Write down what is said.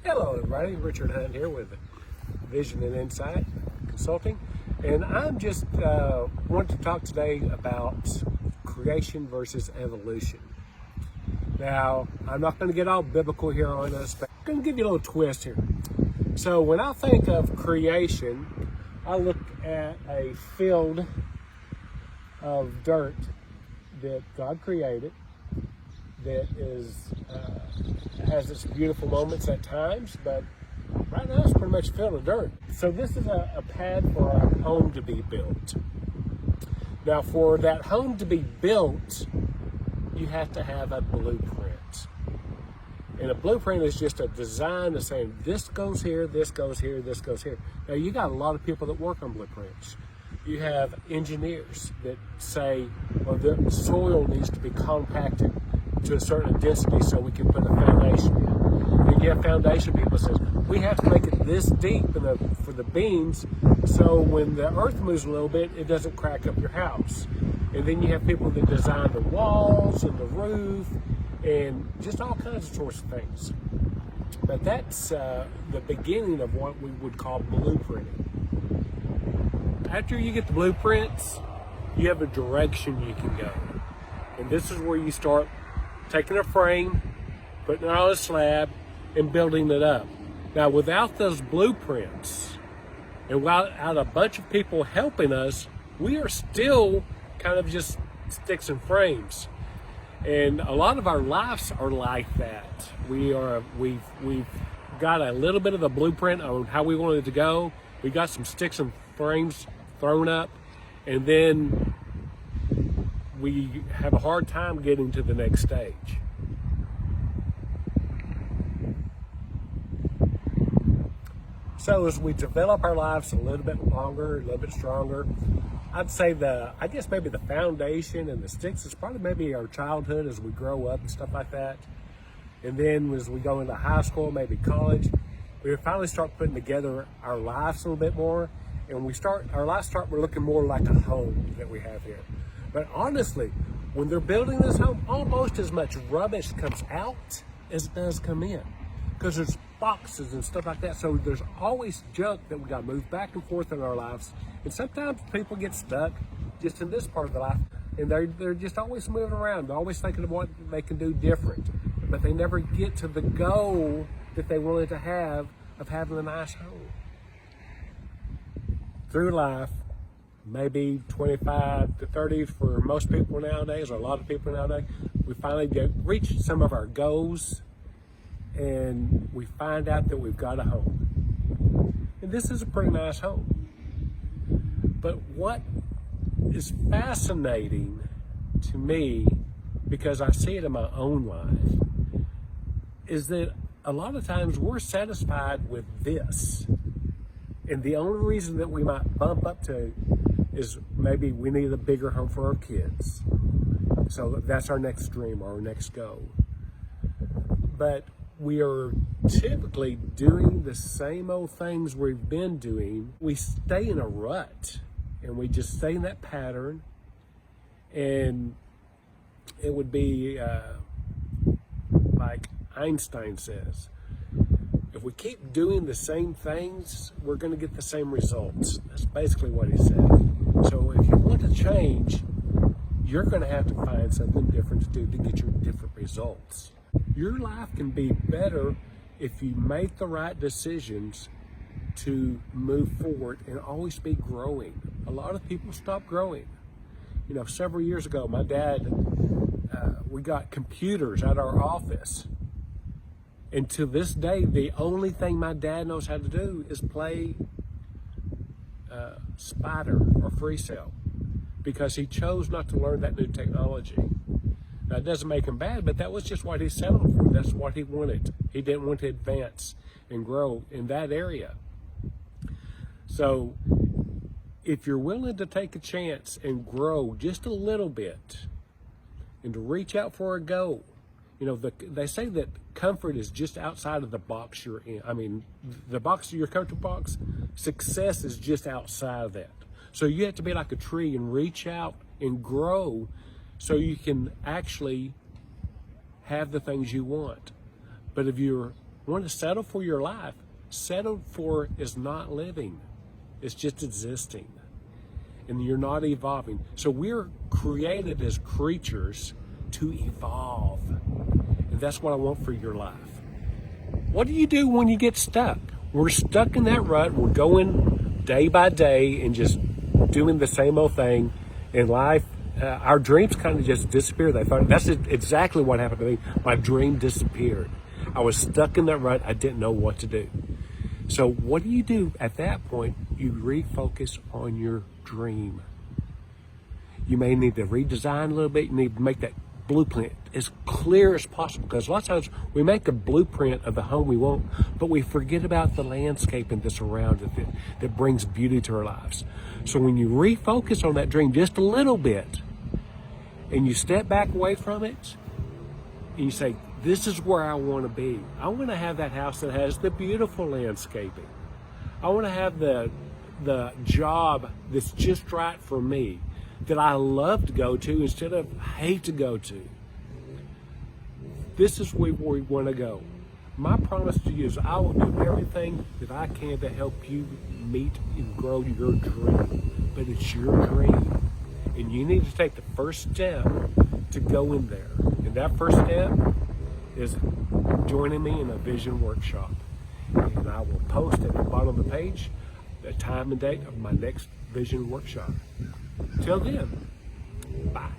Hello everybody, Richard Hunt here with Vision and Insight Consulting, and I'm just wanting to talk today about creation versus evolution. Now, I'm not going to get all biblical here on us, but I'm going to give you a little twist here. So when I think of creation, I look at a field of dirt that God created that has its beautiful moments at times, but right now it's pretty much filled with dirt. So this is a pad for a home to be built. Now, for that home to be built, you have to have a blueprint. And a blueprint is just a design that's saying this goes here, this goes here, this goes here. Now, you got a lot of people that work on blueprints. You have engineers that say, well, the soil needs to be compacted to a certain density so we can put a foundation in. And you have foundation people that say, we have to make it this deep for the beams so when the earth moves a little bit, it doesn't crack up your house. And then you have people that design the walls and the roof and just all kinds of sorts of things. But that's the beginning of what we would call blueprinting. After you get the blueprints, you have a direction you can go. And this is where you start taking a frame, putting it on a slab, and building it up. Now, without those blueprints, and without a bunch of people helping us, we are still kind of just sticks and frames. And a lot of our lives are like that. We've got a little bit of a blueprint on how we want it to go. We got some sticks and frames thrown up, and then we have a hard time getting to the next stage. So as we develop our lives a little bit longer, a little bit stronger, I'd say I guess maybe the foundation and the sticks is probably maybe our childhood as we grow up and stuff like that. And then as we go into high school, maybe college, we finally start putting together our lives a little bit more. And our lives start looking more like a home that we have here. But honestly, when they're building this home, almost as much rubbish comes out as it does come in. Because there's boxes and stuff like that. So there's always junk that we got to move back and forth in our lives. And sometimes people get stuck just in this part of the life. And they're just always moving around. They're always thinking of what they can do different. But they never get to the goal that they wanted to have of having a nice home. Through life, maybe 25 to 30 for most people nowadays, or a lot of people nowadays, we finally reach some of our goals and we find out that we've got a home. And this is a pretty nice home. But what is fascinating to me, because I see it in my own life, is that a lot of times we're satisfied with this. And the only reason that we might bump up to is maybe we need a bigger home for our kids. So that's our next dream or our next goal. But we are typically doing the same old things we've been doing. We stay in a rut and we just stay in that pattern. And it would be like Einstein says, if we keep doing the same things, we're going to get the same results. That's basically what he said. So if you want to change, you're going to have to find something different to do to get your different results. Your life can be better if you make the right decisions to move forward and always be growing. A lot of people stop growing. You know, several years ago, my dad, we got computers at our office. And to this day, the only thing my dad knows how to do is play Spider or Free Cell, because he chose not to learn that new technology. Now, it doesn't make him bad, but that was just what he settled for. That's what he wanted. He didn't want to advance and grow in that area. So if you're willing to take a chance and grow just a little bit and to reach out for a goal, you know, they say that comfort is just outside of the box you're in. I mean, the box, your comfort box, success is just outside of that. So you have to be like a tree and reach out and grow so you can actually have the things you want. But if you're Want to settle for your life? Settled for is not living. It's just existing. And you're not evolving. So we're created as creatures to evolve. And that's what I want for your life. What do you do when you get stuck? We're stuck in that rut. We're going day by day and just doing the same old thing in life. Our dreams kind of just disappear. That's exactly what happened to me. My dream disappeared. I was stuck in that rut. I didn't know what to do. So what do you do at that point? You refocus on your dream. You may need to redesign a little bit. You need to make that blueprint as clear as possible, because a lot of times we make a blueprint of the home we want, but we forget about the landscaping that's around it that brings beauty to our lives. So when you refocus on that dream just a little bit and you step back away from it and you say, this is where I want to be. I want to have that house that has the beautiful landscaping. I want to have the job that's just right for me, that I love to go to instead of hate to go to. This is where we want to go. My promise to you is I will do everything that I can to help you meet and grow your dream. But it's your dream. And you need to take the first step to go in there. And that first step is joining me in a vision workshop. And I will post at the bottom of the page the time and date of my next vision workshop. Till then, bye.